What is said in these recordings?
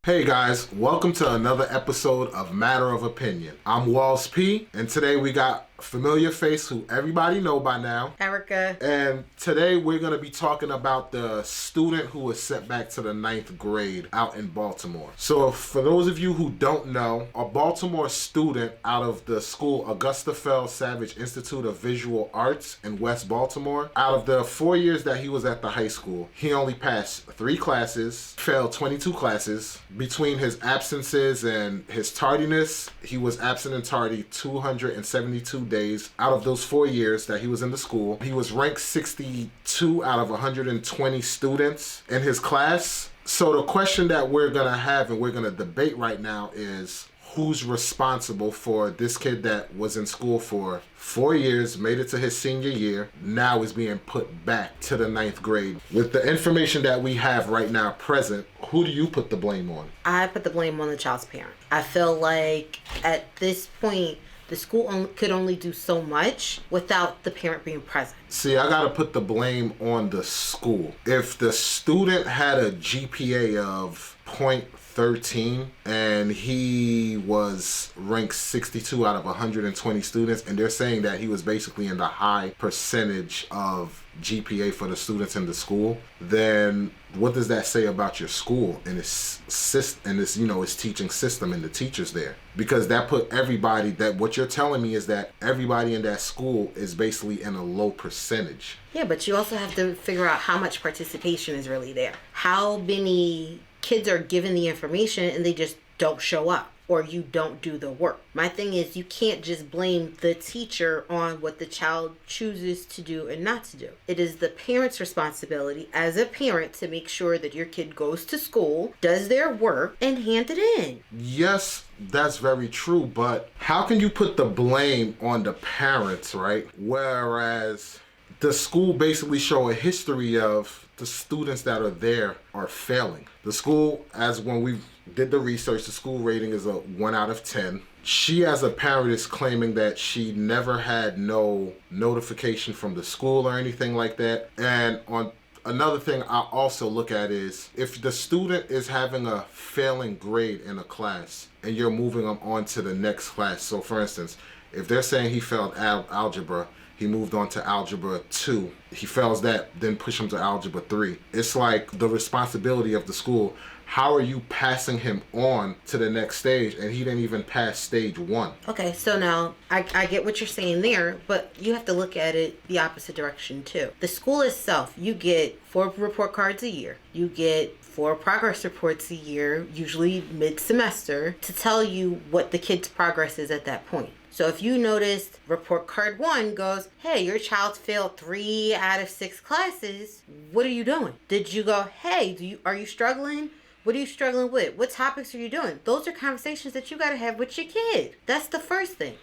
Hey guys, welcome to another episode of Matter of Opinion. I'm Walls P, and today we got a familiar face who everybody know by now. Erica. And today we're going to be talking about the student who was sent back to the 9th grade out in Baltimore. So for those of you who don't know, a Baltimore student out of the school Augusta Fell Savage Institute of Visual Arts in West Baltimore, out of the 4 years that he was at the high school, he only passed 3 classes, failed 22 classes. Between his absences and his tardiness, he was absent and tardy 272 days out of those 4 years that he was in the school. He was ranked 62 out of 120 students in his class. So the question that we're going to have and we're going to debate right now is, who's responsible for this kid that was in school for 4 years, made it to his senior year, now is being put back to the 9th grade? With the information that we have right now present, who do you put the blame on? I put the blame on the child's parent. I feel like at this point, the school could only do so much without the parent being present. See, I gotta put the blame on the school. If the student had a GPA of .13 and he was ranked 62 out of 120 students, and they're saying that he was basically in the high percentage of GPA for the students in the school, then what does that say about your school and its its teaching system and the teachers there? Because that put everybody, that what you're telling me is that everybody in that school is basically in a low percentage. Yeah, but you also have to figure out how much participation is really there. How many kids are given the information and they just don't show up, or you don't do the work. My thing is, you can't just blame the teacher on what the child chooses to do and not to do. It is the parent's responsibility as a parent to make sure that your kid goes to school, does their work, and hand it in. Yes, that's very true, but how can you put the blame on the parents, right? Whereas the school basically show a history of the students that are there are failing. The school, as when we did the research, the school rating is a 1 out of 10. She, as a parent, is claiming that she never had no notification from the school or anything like that. And on another thing I also look at is, if the student is having a failing grade in a class and you're moving them on to the next class. So for instance, if they're saying he failed algebra, he moved on to algebra 2. He fails that, then push him to algebra 3. It's like the responsibility of the school. How are you passing him on to the next stage and he didn't even pass stage 1? Okay, so now I get what you're saying there, but you have to look at it the opposite direction too. The school itself, you get 4 report cards a year. You get 4 progress reports a year, usually mid-semester, to tell you what the kid's progress is at that point. So if you noticed report card 1 goes, hey, your child failed 3 out of 6 classes, what are you doing? Did you go, hey, are you struggling? What are you struggling with? What topics are you doing? Those are conversations that you got to have with your kid. That's the first thing.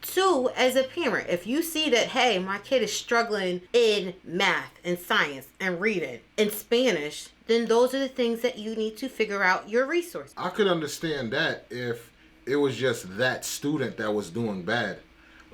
2, as a parent, if you see that, hey, my kid is struggling in math and science and reading and Spanish, then those are the things that you need to figure out your resources. I could understand that if it was just that student that was doing bad.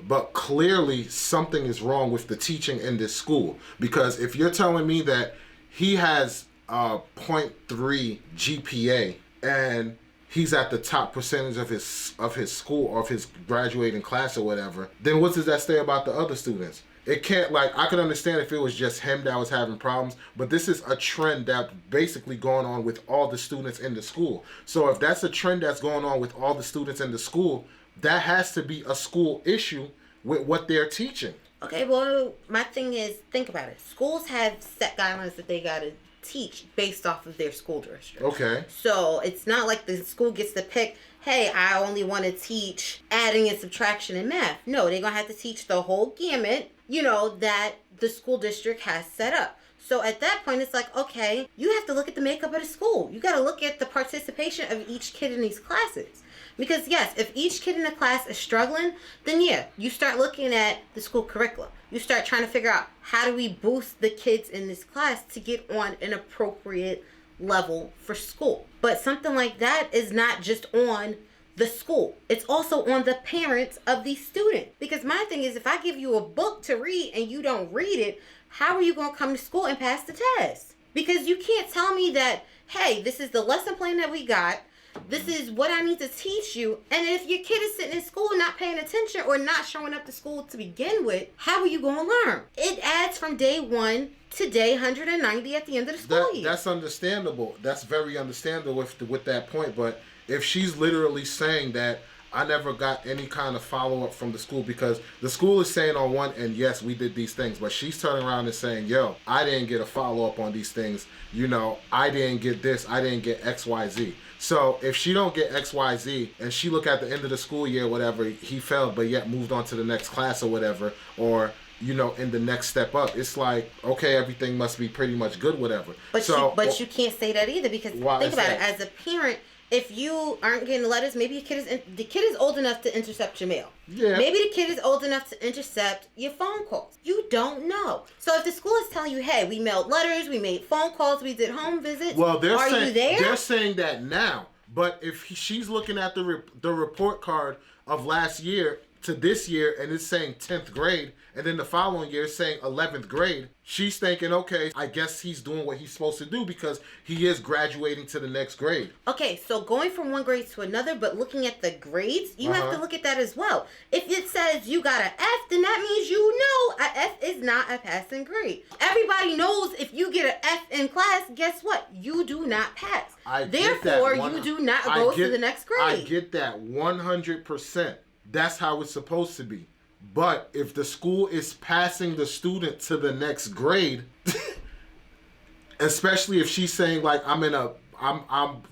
But clearly something is wrong with the teaching in this school. Because if you're telling me that he has a .3 GPA and he's at the top percentage of his school or of his graduating class or whatever, then what does that say about the other students? It can't, like, I could understand if it was just him that was having problems, but this is a trend that's basically going on with all the students in the school. So if that's a trend that's going on with all the students in the school, that has to be a school issue with what they're teaching. Okay, well, my thing is, think about it. Schools have set guidelines that they got to teach based off of their school district. Okay. So it's not like the school gets to pick, hey, I only want to teach adding and subtraction in math. No, they're going to have to teach the whole gamut, that the school district has set up. So at that point, it's like, okay, you have to look at the makeup of the school. You got to look at the participation of each kid in these classes. Because yes, if each kid in the class is struggling, then yeah, you start looking at the school curriculum. You start trying to figure out, how do we boost the kids in this class to get on an appropriate level for school? But something like that is not just on the school. It's also on the parents of these students. Because my thing is, if I give you a book to read and you don't read it, how are you going to come to school and pass the test? Because you can't tell me that, hey, this is the lesson plan that we got. This is what I need to teach you. And if your kid is sitting in school not paying attention or not showing up to school to begin with, how are you going to learn? It adds from day 1 to day 190 at the end of the school year. That's understandable. That's very understandable with that point. But if she's literally saying that I never got any kind of follow-up from the school, because the school is saying on one end, yes, we did these things, but she's turning around and saying, yo, I didn't get a follow-up on these things. You know, I didn't get this. I didn't get X, Y, Z. So if she don't get X, Y, Z, and she look at the end of the school year, whatever, he failed, but yet moved on to the next class or whatever, or, you know, in the next step up, it's like, okay, everything must be pretty much good, whatever. But you can't say that either, because think about it, as a parent, if you aren't getting letters, maybe the kid is old enough to intercept your mail. Yeah. Maybe the kid is old enough to intercept your phone calls. You don't know. So if the school is telling you, hey, we mailed letters, we made phone calls, we did home visits, well, you there? They're saying that now. But if she's looking at the report card of last year to this year, and it's saying 10th grade, and then the following year it's saying 11th grade, she's thinking, okay, I guess he's doing what he's supposed to do because he is graduating to the next grade. Okay, so going from one grade to another, but looking at the grades, you have to look at that as well. If it says you got an F, then that means you know a F is not a passing grade. Everybody knows if you get an F in class, guess what? You do not pass. Therefore, you do not go to the next grade. I get that 100%. That's how it's supposed to be. But if the school is passing the student to the next grade, especially if she's saying like I'm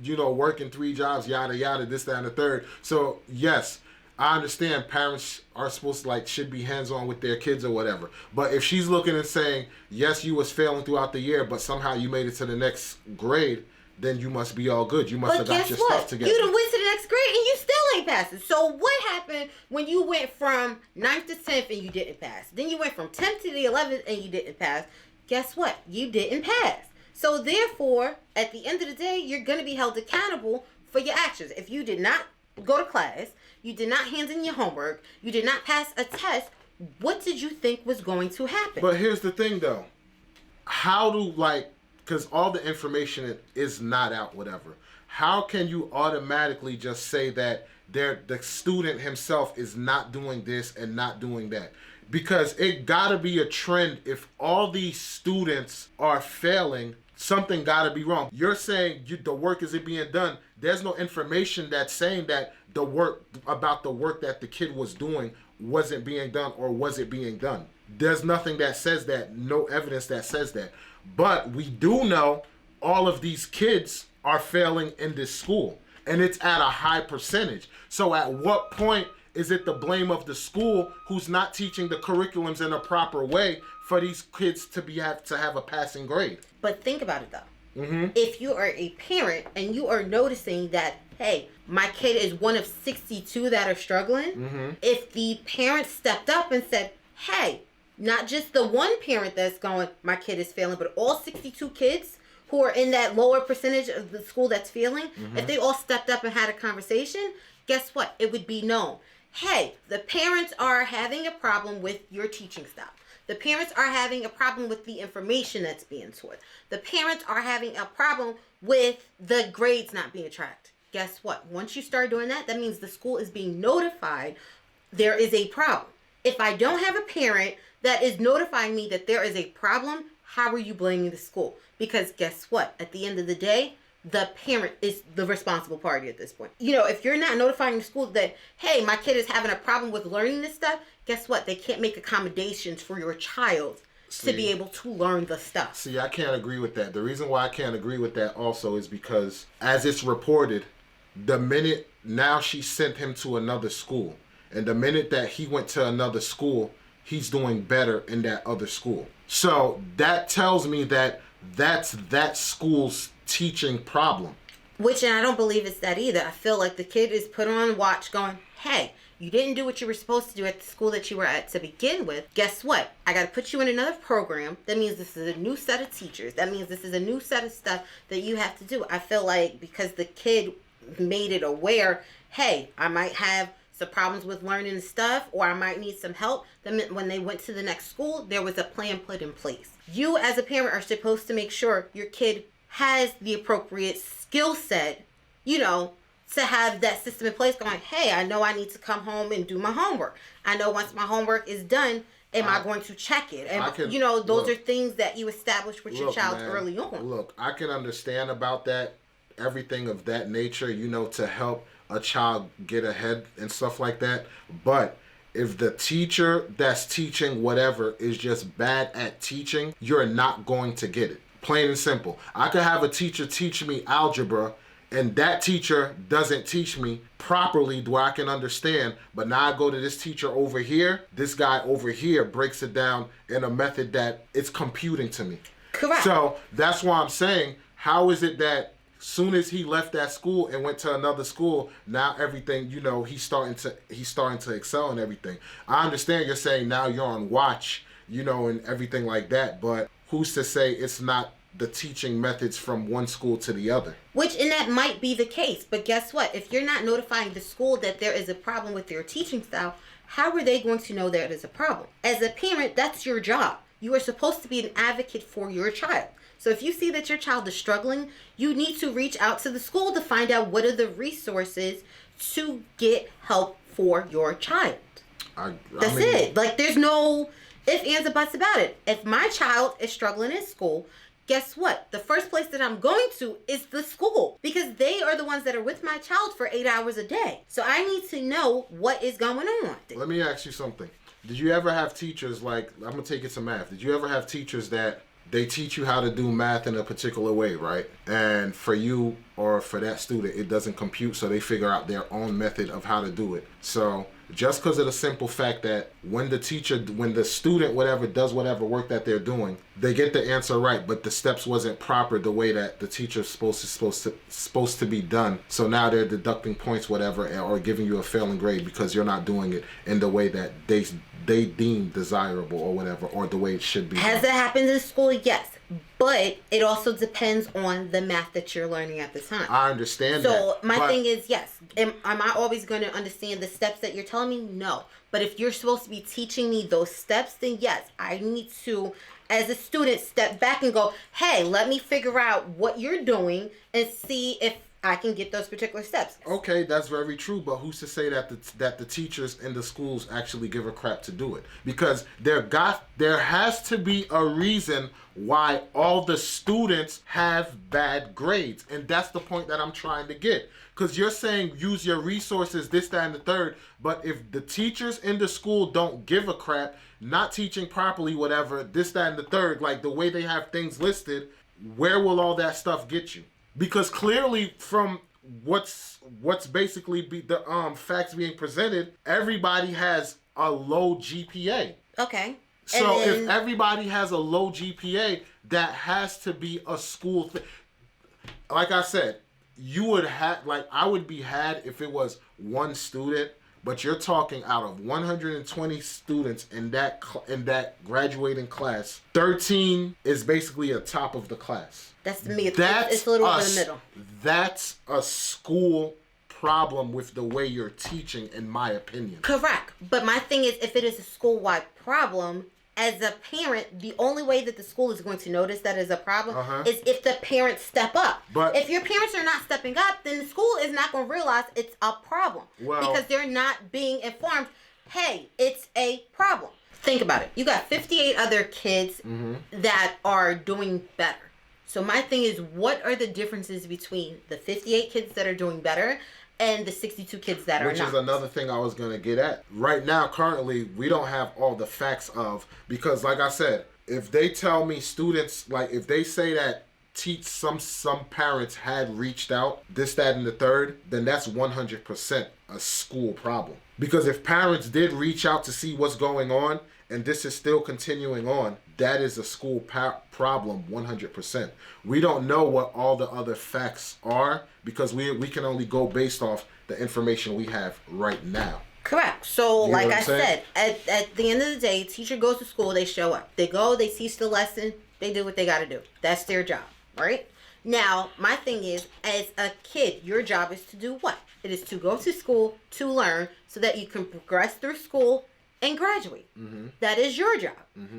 you know, working 3 jobs, yada yada, this, that, and the third. So yes, I understand parents are supposed to should be hands-on with their kids or whatever. But if she's looking and saying, yes, you was failing throughout the year, but somehow you made it to the next grade, then you must be all good. You must have got your stuff together. You done went to the next grade and you still ain't passing. So what happened when you went from 9th to 10th and you didn't pass? Then you went from 10th to the 11th and you didn't pass. Guess what? You didn't pass. So therefore, at the end of the day, you're going to be held accountable for your actions. If you did not go to class, you did not hand in your homework, you did not pass a test, what did you think was going to happen? But here's the thing though. How do because all the information is not out, whatever. How can you automatically just say that the student himself is not doing this and not doing that? Because it gotta be a trend. If all these students are failing, something gotta be wrong. You're saying the work isn't being done. There's no information that's saying that the work that the kid was doing wasn't being done, or was it being done. There's nothing that says that, no evidence that says that. But we do know all of these kids are failing in this school, and it's at a high percentage. So at what point is it the blame of the school who's not teaching the curriculums in a proper way for these kids to have a passing grade? But think about it though. Mm-hmm. If you are a parent and you are noticing that, hey, my kid is one of 62 that are struggling, mm-hmm. If the parent stepped up and said, hey, not just the one parent that's going, my kid is failing, but all 62 kids who are in that lower percentage of the school that's failing, mm-hmm. If they all stepped up and had a conversation, guess what? It would be known. Hey, the parents are having a problem with your teaching style. The parents are having a problem with the information that's being taught. The parents are having a problem with the grades not being tracked. Guess what? Once you start doing that, that means the school is being notified there is a problem. If I don't have a parent that is notifying me that there is a problem, how are you blaming the school? Because guess what? At the end of the day, the parent is the responsible party at this point. You know, if you're not notifying the school that, hey, my kid is having a problem with learning this stuff, guess what? They can't make accommodations for your child to be able to learn the stuff. See, I can't agree with that. The reason why I can't agree with that also is because, as it's reported, the minute now she sent him to another school, and the minute that he went to another school, he's doing better in that other school. So that tells me that that's that school's teaching problem. Which, and I don't believe it's that either. I feel like the kid is put on watch going, hey, you didn't do what you were supposed to do at the school that you were at to begin with. Guess what? I got to put you in another program. That means this is a new set of teachers. That means this is a new set of stuff that you have to do. I feel like because the kid made it aware, hey, I might have some problems with learning stuff, or I might need some help. Then when they went to the next school, there was a plan put in place. You as a parent are supposed to make sure your kid has the appropriate skill set, you know, to have that system in place going, hey, I know I need to come home and do my homework. I know once my homework is done, am I going to check it? And, those are things that you establish with your child early on. Look, I can understand about that, everything of that nature, to help a child get ahead and stuff like that. But if the teacher that's teaching whatever is just bad at teaching, you're not going to get it. Plain and simple. I could have a teacher teach me algebra, and that teacher doesn't teach me properly where I can understand, but now I go to this teacher over here, this guy over here breaks it down in a method that it's computing to me. Correct. So that's why I'm saying, how is it that soon as he left that school and went to another school, now everything, he's starting to excel and everything. I understand you're saying now you're on watch, and everything like that, but who's to say it's not the teaching methods from one school to the other? And that might be the case, but guess what? If you're not notifying the school that there is a problem with their teaching style, how are they going to know there is a problem? As a parent, that's your job. You are supposed to be an advocate for your child. So if you see that your child is struggling, you need to reach out to the school to find out what are the resources to get help for your child. That's it. Like, there's no ifs, ands, or buts about it. If my child is struggling in school, guess what? The first place that I'm going to is the school, because they are the ones that are with my child for 8 hours a day. So I need to know what is going on. Let me ask you something. Did you ever have teachers, like, I'm going to take it to math. Did you ever have teachers that they teach you how to do math in a particular way, right? And for you or for that student, it doesn't compute, so they figure out their own method of how to do it. So just because of the simple fact that when the student, whatever, does whatever work that they're doing, they get the answer right, but the steps wasn't proper the way that the teacher's supposed to be done. So now they're deducting points, whatever, or giving you a failing grade because you're not doing it in the way that they deem desirable or whatever, or the way it should be. Has that happened in school? Yes. But it also depends on the math that you're learning at the time. I understand that. So my thing is, yes. Am I always going to understand the steps that you're telling me? No. But if you're supposed to be teaching me those steps, then yes, I need to, as a student, step back and go, hey, let me figure out what you're doing and see if I can get those particular steps. Okay, that's very true, but who's to say that the teachers in the schools actually give a crap to do it? Because there has to be a reason why all the students have bad grades, and that's the point that I'm trying to get. Because you're saying use your resources, this, that, and the third, but if the teachers in the school don't give a crap, not teaching properly, whatever, this, that, and the third, like the way they have things listed, where will all that stuff get you? Because clearly, from what's basically the facts being presented, everybody has a low GPA. Okay. So if everybody has a low GPA, that has to be a school thing. Like I said, I would be had if it was one student, but you're talking out of 120 students in that graduating class, 13 is basically a top of the class. That's me. It's a little bit in the middle. That's a school problem with the way you're teaching, in my opinion. Correct. But my thing is, if it is a school-wide problem, as a parent, the only way that the school is going to notice that as a problem is if the parents step up. But if your parents are not stepping up, then the school is not going to realize it's a problem. Because they're not being informed, hey, it's a problem. Think about it. You got 58 other kids that are doing better. So my thing is, what are the differences between the 58 kids that are doing better and the 62 kids that are not? Which is another thing I was going to get at. Right now, currently, we don't have all the facts because like I said, if they tell me students, like if they say that some parents had reached out, this, that, and the third, then that's 100% a school problem. Because if parents did reach out to see what's going on, and this is still continuing on, that is a school problem 100%. We don't know what all the other facts are because we can only go based off the information we have right now. Correct. So like I said, at the end of the day, teacher goes to school, they show up. They go, they teach the lesson, they do what they got to do. That's their job, right? Now, my thing is, as a kid, your job is to do what? It is to go to school, to learn, so that you can progress through school and graduate. That is your job.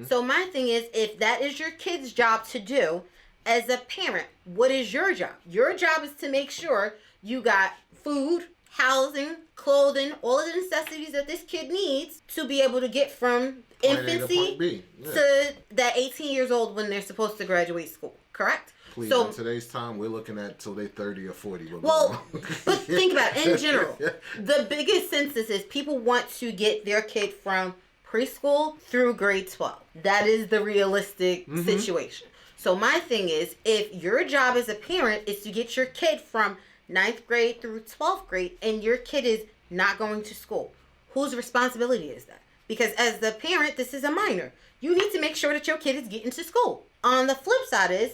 So my thing is, if that is your kid's job to do, as a parent, what is your job? Your job is to make sure you got food, housing, clothing, all of the necessities that this kid needs to be able to get from infancy to that 18 years old when they're supposed to graduate school. Correct? Please, so, in today's time, we're looking at till they're 30 or 40. Well, but think about it. In general, the biggest census is people want to get their kid from preschool through grade 12. That is the realistic situation. So my thing is, if your job as a parent is to get your kid from 9th grade through 12th grade and your kid is not going to school, whose responsibility is that? Because as the parent, this is a minor. You need to make sure that your kid is getting to school. On the flip side is,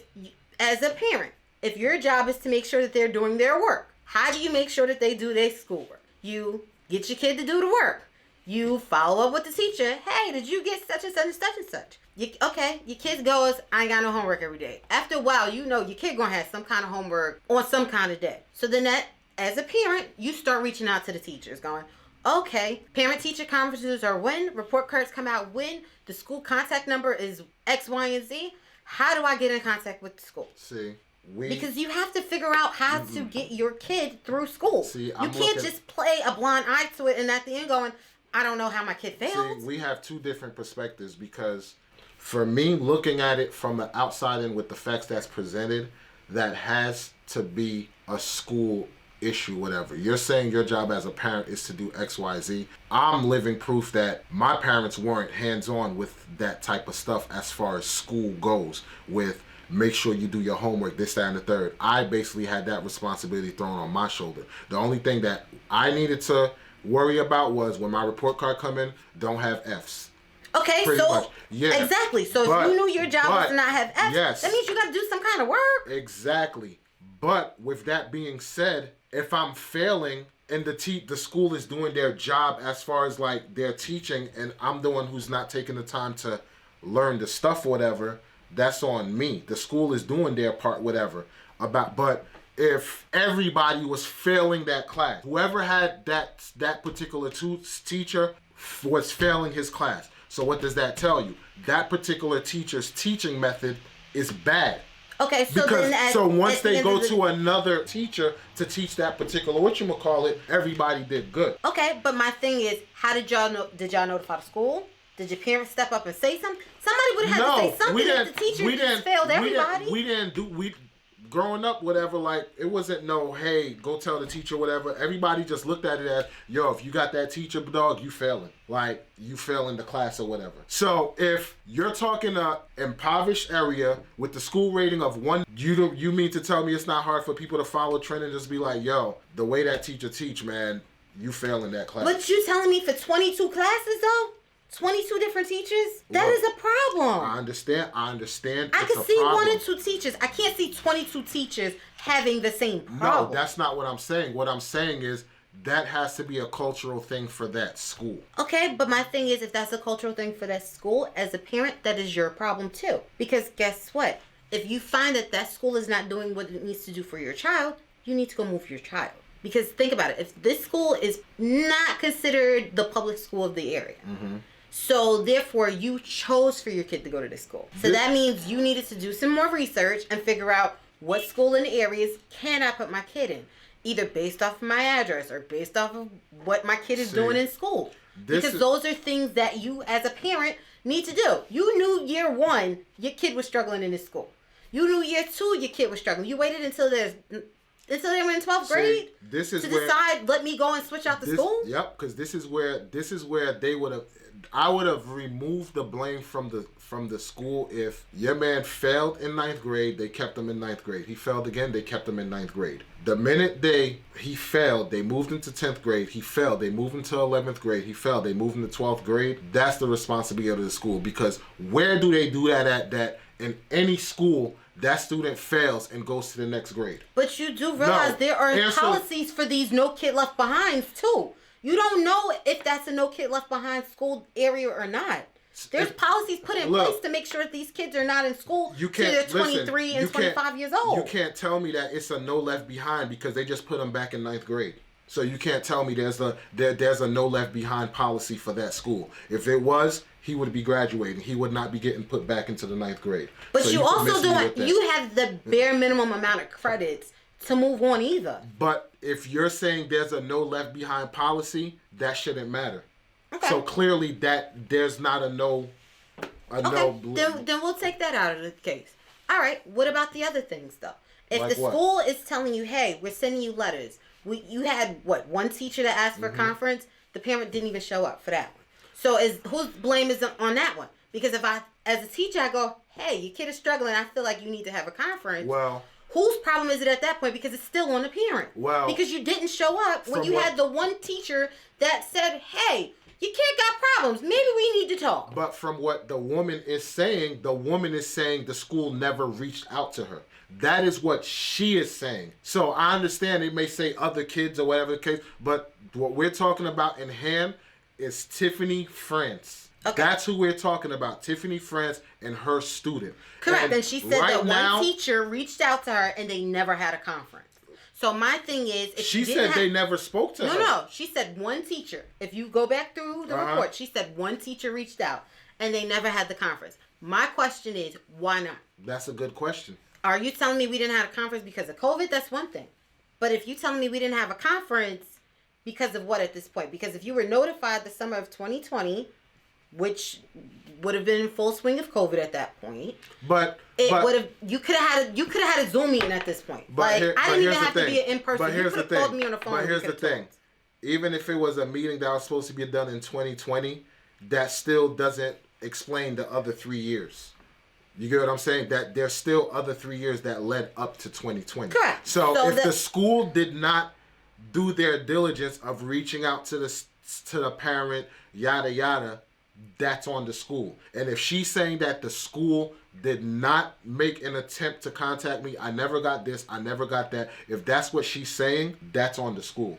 as a parent, if your job is to make sure that they're doing their work, how do you make sure that they do their schoolwork? You get your kid to do the work. You follow up with the teacher. Hey, did you get such and such and such and such? Your kid goes, I ain't got no homework every day. After a while, you know your kid gonna have some kind of homework on some kind of day. So then that, as a parent, you start reaching out to the teachers going, okay, parent-teacher conferences are when, report cards come out when, the school contact number is X, Y, and Z. How do I get in contact with the school? See, because you have to figure out how to get your kid through school. See, you can't just play a blind eye to it and at the end going, I don't know how my kid failed. See, we have two different perspectives because for me, looking at it from the outside and with the facts that's presented, that has to be a school issue, whatever. You're saying your job as a parent is to do X, Y, Z. I'm living proof that my parents weren't hands-on with that type of stuff as far as school goes, with make sure you do your homework, this, that, and the third. I basically had that responsibility thrown on my shoulder. The only thing that I needed to worry about was when my report card come in, don't have Fs. Okay, Pretty so much. Yeah. Exactly. So if you knew your job was to not have Fs, yes, that means you got to do some kind of work. Exactly. But with that being said, if I'm failing and the school is doing their job as far as like their teaching and I'm the one who's not taking the time to learn the stuff or whatever, that's on me. The school is doing their part, whatever. But if everybody was failing that class, whoever had that particular teacher was failing his class. So what does that tell you? That particular teacher's teaching method is bad. Okay, so because once they go to another teacher to teach that particular everybody did good. Okay, but my thing is, how did y'all know? Did y'all notify the school? Did your parents step up and say something? Somebody would have had to say something if the teacher just failed everybody. Growing up, whatever, like, it wasn't no, hey, go tell the teacher, whatever. Everybody just looked at it as, yo, if you got that teacher, dog, you failing. Like, you failing the class or whatever. So, if you're talking a impoverished area with the school rating of 1, you mean to tell me it's not hard for people to follow trend and just be like, yo, the way that teacher teach, man, you failing that class. But you telling me for 22 classes, though? 22 different teachers? That is a problem. I understand. I can see 1 or 2 teachers. I can't see 22 teachers having the same problem. No, that's not what I'm saying. What I'm saying is that has to be a cultural thing for that school. Okay, but my thing is, if that's a cultural thing for that school, as a parent, that is your problem too. Because guess what? If you find that school is not doing what it needs to do for your child, you need to go move your child. Because think about it. If this school is not considered the public school of the area, so therefore you chose for your kid to go to this school. So that means you needed to do some more research and figure out what school in the areas can I put my kid in, either based off of my address or based off of what my kid is doing in school. Because those are things that you as a parent need to do. You knew year 1 your kid was struggling in this school. You knew year 2 your kid was struggling. You waited until they were in 12th grade to decide, let me go and switch out the school? Yep, because this is where they would have, I would have removed the blame from the school. If your man failed in 9th grade, they kept him in 9th grade. He failed again, they kept him in 9th grade. The minute he failed, they moved him to 10th grade. He failed, they moved him to 11th grade. He failed, they moved him to 12th grade. That's the responsibility of the school, because where do they do that at? That in any school, that student fails and goes to the next grade. But you do realize there are policies for these no kid left behinds too. You don't know if that's a no kid left behind school area or not. There's policies put in place to make sure that these kids are not in school till they're 23 and 25 years old. You can't tell me that it's a no left behind because they just put them back in 9th grade. So you can't tell me there's a no left behind policy for that school. If it was, he would be graduating. He would not be getting put back into the 9th grade. But so you also don't. You have the bare minimum amount of credits to move on either. But if you're saying there's a no left behind policy, that shouldn't matter. Okay. So clearly that there's not a no. Then we'll take that out of the case. All right. What about the other things though? If like the what? school is telling you, "Hey, we're sending you letters," you had one teacher that asked for a conference. The parent didn't even show up for that one. So whose blame is on that one? Because if I, as a teacher, I go, "Hey, your kid is struggling. I feel like you need to have a conference." Well, whose problem is it at that point? Because it's still on the parent. Well, because you didn't show up when you had the one teacher that said, "Hey, your kid got problems. Maybe we need to talk." But from what the woman is saying the school never reached out to her. That is what she is saying. So I understand it may say other kids or whatever the case, but what we're talking about in hand is Tiffany France. Okay. That's who we're talking about, Tiffany France and her student. Correct, and she said that one teacher reached out to her and they never had a conference. So my thing is, if she said they never spoke to her. No, she said one teacher. If you go back through the report, she said one teacher reached out and they never had the conference. My question is, why not? That's a good question. Are you telling me we didn't have a conference because of COVID? That's one thing. But if you're telling me we didn't have a conference because of what at this point? Because if you were notified the summer of 2020, which would have been in full swing of COVID at that point, you could have had a Zoom meeting at this point. I didn't even have to be in person. But here's you could have called me on the phone. But here's the thing. Even if it was a meeting that was supposed to be done in 2020, that still doesn't explain the other 3 years. You get what I'm saying? That there's still other 3 years that led up to 2020. Correct. So if the school did not do their diligence of reaching out to the parent, yada yada, that's on the school. And if she's saying that the school did not make an attempt to contact me, I never got this, I never got that. If that's what she's saying, that's on the school.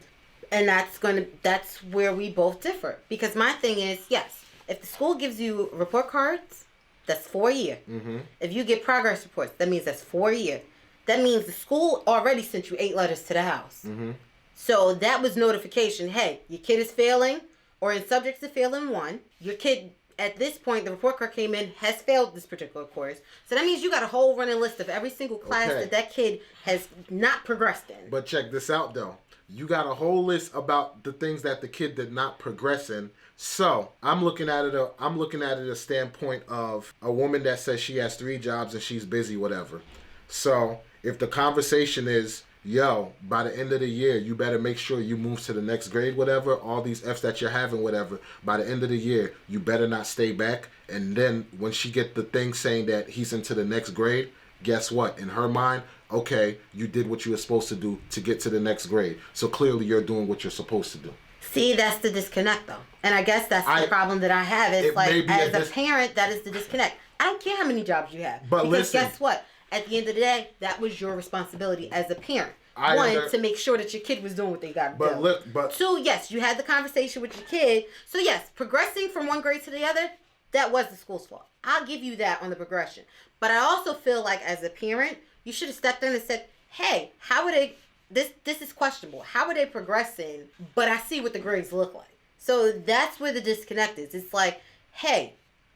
And that's where we both differ. Because my thing is, yes, if the school gives you report cards, that's 4 years. Mm-hmm. If you get progress reports, that means that's 4 years. That means the school already sent you 8 letters to the house. Mm-hmm. So that was notification. Hey, your kid is failing or in subjects to fail in one. Your kid, at this point, the report card came in, has failed this particular course. So that means you got a whole running list of every single class that kid has not progressed in. But check this out, though. You got a whole list about the things that the kid did not progress in. So I'm looking at it a standpoint of a woman that says she has 3 jobs and she's busy, whatever. So if the conversation is, yo, by the end of the year, you better make sure you move to the next grade, whatever, all these Fs that you're having, whatever, by the end of the year, you better not stay back. And then when she get the thing saying that he's into the next grade, guess what? In her mind, okay, you did what you were supposed to do to get to the next grade. So clearly you're doing what you're supposed to do. See, that's the disconnect, though. And I guess that's the problem that I have. It's like, as a parent, that is the disconnect. I don't care how many jobs you have. But because guess what? At the end of the day, that was your responsibility as a parent. One, to make sure that your kid was doing what they got to do. Two, yes, you had the conversation with your kid. So, yes, progressing from one grade to the other, that was the school's fault. I'll give you that on the progression. But I also feel like as a parent, you should have stepped in and said, hey, how are they... This is questionable. How are they progressing? But I see what the grades look like. So that's where the disconnect is. It's like, hey,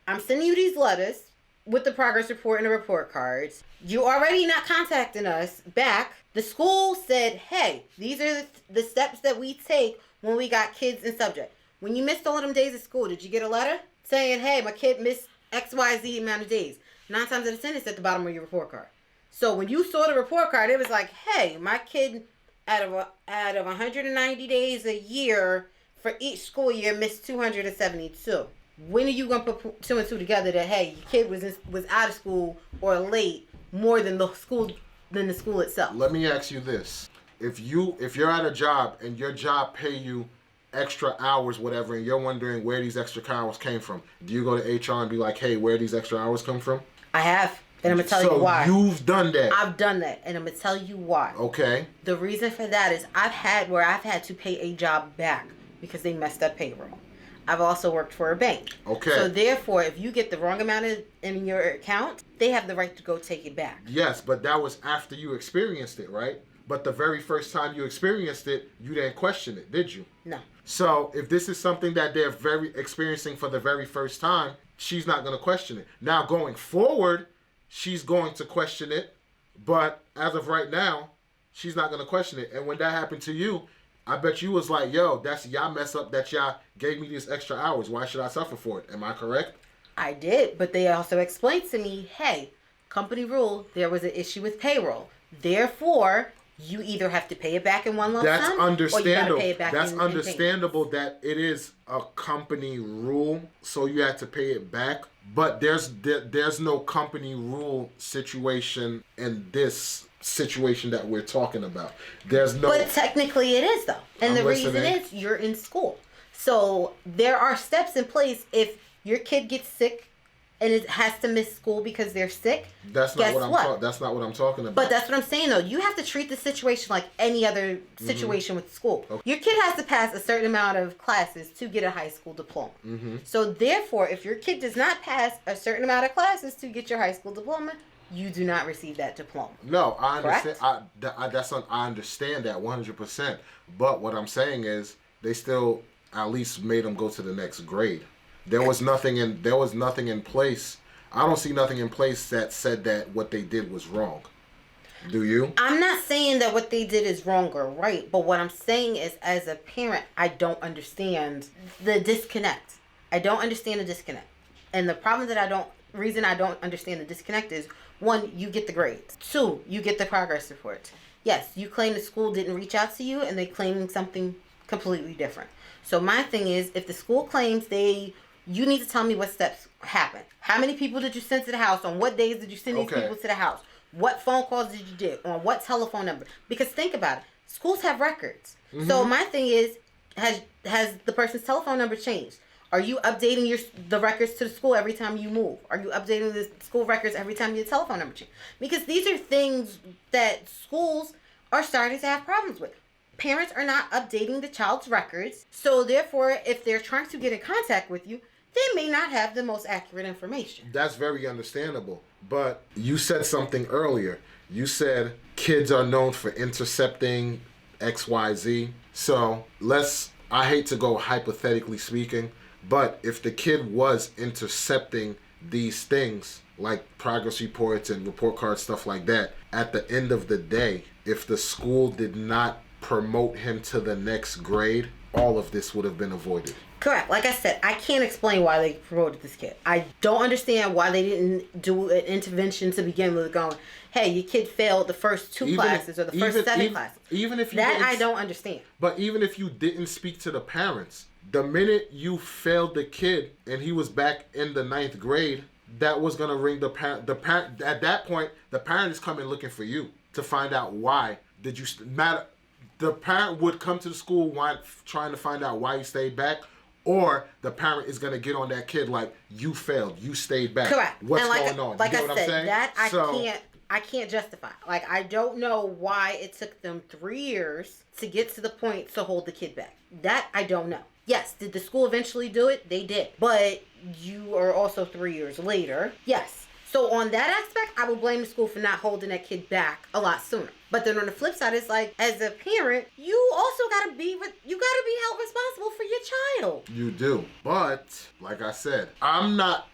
I'm sending you these letters with the progress report and the report cards. You already not contacting us back. The school said, hey, these are the steps that we take when we got kids in subject. When you missed all of them days of school, did you get a letter saying, hey, my kid missed XYZ amount of days? 9 times out of 10, it's at the bottom of your report card. So when you saw the report card, it was like, hey, my kid out of 190 days a year for each school year missed 272. When are you going to put 2 and 2 together that, hey, your kid was out of school or late more than the school itself? Let me ask you this. If you're at a job and your job pay you extra hours, whatever, and you're wondering where these extra hours came from, do you go to HR and be like, hey, where these extra hours come from? I have. And I'm going to tell you why. So you've done that. I've done that. And I'm going to tell you why. Okay. The reason for that is I've had to pay a job back because they messed up payroll. I've also worked for a bank. Okay. So therefore, if you get the wrong amount in your account, they have the right to go take it back. Yes, but that was after you experienced it, right? But the very first time you experienced it, you didn't question it, did you? No. So if this is something that they're very experiencing for the very first time, she's not going to question it. Now going forward, she's going to question it, but as of right now, she's not going to question it. And when that happened to you, I bet you was like, yo, that's y'all mess up that y'all gave me these extra hours. Why should I suffer for it? Am I correct? I did, but they also explained to me, hey, company rule, there was an issue with payroll. Therefore, you either have to pay it back in one lump That's sum, understandable. or you gotta pay it back That's in understandable that it is a company rule, so you have to pay it back. But there's no company rule situation in this situation that we're talking about. There's no. But technically, it is though, and I'm the reason listening. is you're in school, so there are steps in place if your kid gets sick and it has to miss school because they're sick. That's not That's not what I'm talking about. But that's what I'm saying though. You have to treat the situation like any other situation with school. Okay. Your kid has to pass a certain amount of classes to get a high school diploma. So therefore, if your kid does not pass a certain amount of classes to get your high school diploma, you do not receive that diploma. No, I understand. Correct? I understand that 100%. But what I'm saying is, they still at least made them go to the next grade. There was nothing in place. I don't see nothing in place that said that what they did was wrong. Do you? I'm not saying that what they did is wrong or right, but what I'm saying is, as a parent, I don't understand the disconnect. I don't understand the disconnect. And the problem that reason I don't understand the disconnect is, one, you get the grades. Two, you get the progress reports. Yes, you claim the school didn't reach out to you and they claiming something completely different. So my thing is, if the school claims you need to tell me what steps happened. How many people did you send to the house? On what days did you send these people to the house? What phone calls did you do? On what telephone number? Because think about it. Schools have records. So my thing is, has the person's telephone number changed? Are you updating the records to the school every time you move? Are you updating the school records every time your telephone number changes? Because these are things that schools are starting to have problems with. Parents are not updating the child's records. So therefore, if they're trying to get in contact with you, they may not have the most accurate information. That's very understandable. But you said something earlier. You said kids are known for intercepting XYZ. So I hate to go hypothetically speaking, but if the kid was intercepting these things, like progress reports and report cards, stuff like that, at the end of the day, if the school did not promote him to the next grade, all of this would have been avoided. Correct. Like I said, I can't explain why they promoted this kid. I don't understand why they didn't do an intervention to begin with, going, hey, your kid failed the first two classes or the first seven classes. Even if I don't understand. But even if you didn't speak to the parents, the minute you failed the kid and he was back in the 9th grade, that was gonna ring the parent. The parent at that point, the parent is coming looking for you to find out why did you matter. The parent would come to the school trying to find out why you stayed back, or the parent is gonna get on that kid like, you failed, you stayed back. Correct. What's going on? Like you know I what said, I'm saying? I can't justify. Like, I don't know why it took them 3 years to get to the point to hold the kid back. That I don't know. Yes, did the school eventually do it? They did. But you are also 3 years later. Yes. So on that aspect, I will blame the school for not holding that kid back a lot sooner. But then on the flip side, it's like, as a parent, you also gotta be held responsible for your child. You do. But like I said, I'm not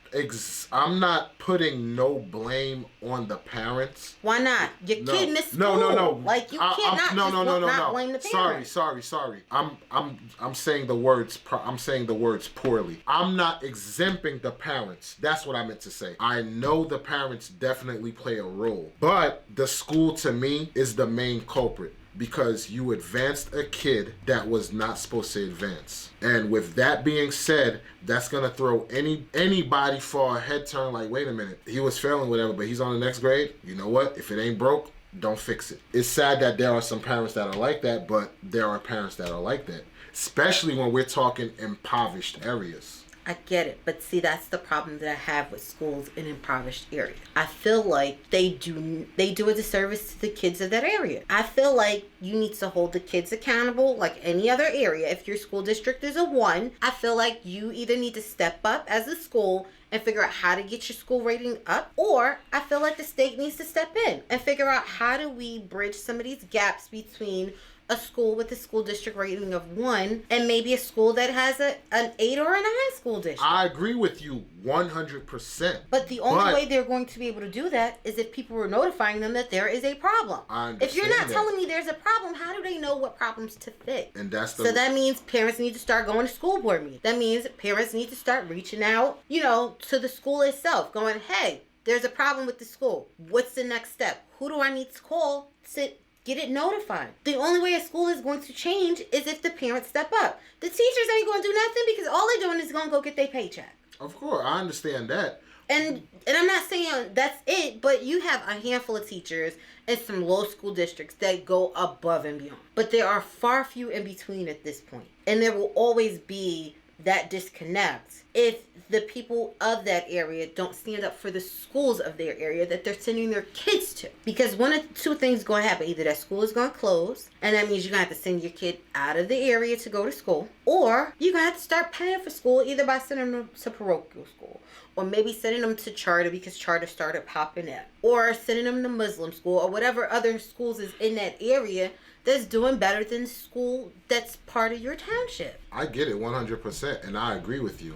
putting no blame on the parents. Why not? Your kid missed school. No. Like, you can't not blame the parents. Sorry. I'm saying the words. I'm saying the words poorly. I'm not exempting the parents. That's what I meant to say. I know the parents definitely play a role, but the school to me is the main culprit. Because you advanced a kid that was not supposed to advance. And with that being said, that's going to throw anybody for a head turn like, wait a minute, he was failing whatever, but he's on the next grade. You know what? If it ain't broke, don't fix it. It's sad that there are some parents that are like that, but there are parents that are like that. Especially when we're talking impoverished areas. I get it, but see, that's the problem that I have with schools in impoverished areas. I feel like they do a disservice to the kids of that area. I feel like you need to hold the kids accountable like any other area. If your school district is a 1, I feel like you either need to step up as a school and figure out how to get your school rating up, or I feel like the state needs to step in and figure out how do we bridge some of these gaps between a school with a school district rating of 1 and maybe a school that has an 8 or a 9 school district. I agree with you 100%. But the only way they're going to be able to do that is if people were notifying them that there is a problem. I understand. If you're not telling me there's a problem, how do they know what problems to fix? And that's So that means parents need to start going to school board meetings. That means parents need to start reaching out, to the school itself, going, hey, there's a problem with the school. What's the next step? Who do I need to call to get it notified? The only way a school is going to change is if the parents step up. The teachers ain't going to do nothing because all they're doing is going to go get their paycheck. Of course, I understand that. And I'm not saying that's it, but you have a handful of teachers in some low school districts that go above and beyond. But there are far few in between at this point. And there will always be that disconnect if the people of that area don't stand up for the schools of their area that they're sending their kids to. Because one of two things is going to happen. Either that school is going to close, and that means you're going to have to send your kid out of the area to go to school, or you're going to have to start paying for school either by sending them to parochial school, or maybe sending them to charter because charter started popping up, or sending them to Muslim school, or whatever other schools is in that area that's doing better than school that's part of your township. I get it 100%, and I agree with you.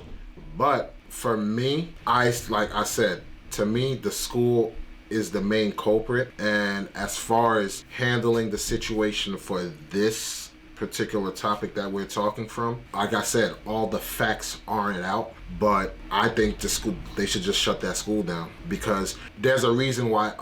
But for me, like I said, to me, the school is the main culprit. And as far as handling the situation for this particular topic that we're talking from, like I said, all the facts aren't out. But I think they should just shut that school down, because there's a reason why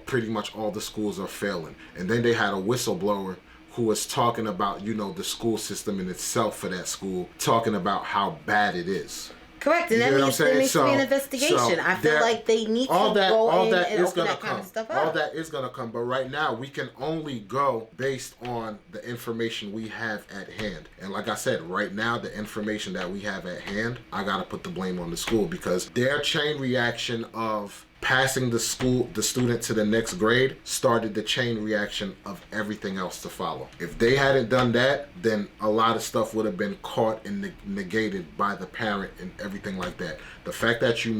pretty much all the schools are failing. And then they had a whistleblower who was talking about, the school system in itself for that school, talking about how bad it is. Correct, and that means there needs to be an investigation. I feel like they need to go in and open that kind of stuff up. All that is going to come, but right now we can only go based on the information we have at hand. And like I said, right now the information that we have at hand, I got to put the blame on the school, because their chain reaction of passing the student to the next grade started the chain reaction of everything else to follow. If they hadn't done that, then a lot of stuff would have been caught and negated by the parent and everything like that. The fact that you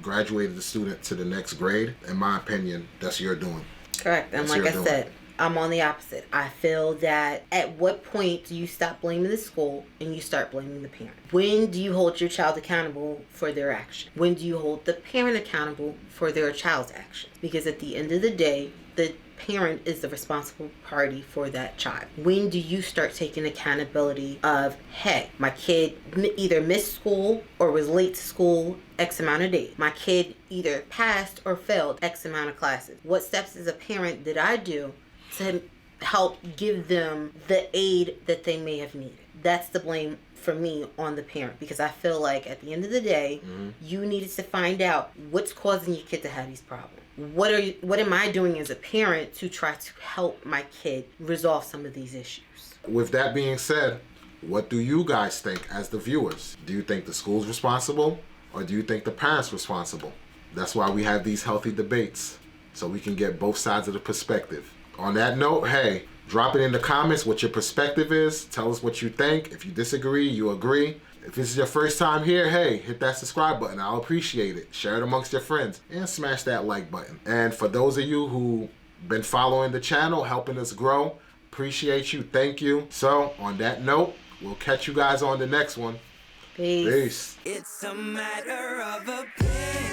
graduated the student to the next grade, in my opinion, that's your doing. Correct. And like I said, I'm on the opposite. I feel that at what point do you stop blaming the school and you start blaming the parent? When do you hold your child accountable for their action? When do you hold the parent accountable for their child's action? Because at the end of the day, the parent is the responsible party for that child. When do you start taking accountability of, hey, my kid either missed school or was late to school X amount of days. My kid either passed or failed X amount of classes. What steps as a parent did I do to help give them the aid that they may have needed? That's the blame for me on the parent, because I feel like at the end of the day, you needed to find out what's causing your kid to have these problems. What am I doing as a parent to try to help my kid resolve some of these issues? With that being said, what do you guys think as the viewers? Do you think the school's responsible, or do you think the parents responsible? That's why we have these healthy debates, so we can get both sides of the perspective. On that note, hey, drop it in the comments what your perspective is. Tell us what you think. If you disagree, you agree. If this is your first time here, hey, hit that subscribe button. I'll appreciate it. Share it amongst your friends and smash that like button. And for those of you who been following the channel, helping us grow, appreciate you. Thank you. So on that note, we'll catch you guys on the next one. Peace. Peace. It's a matter of opinion.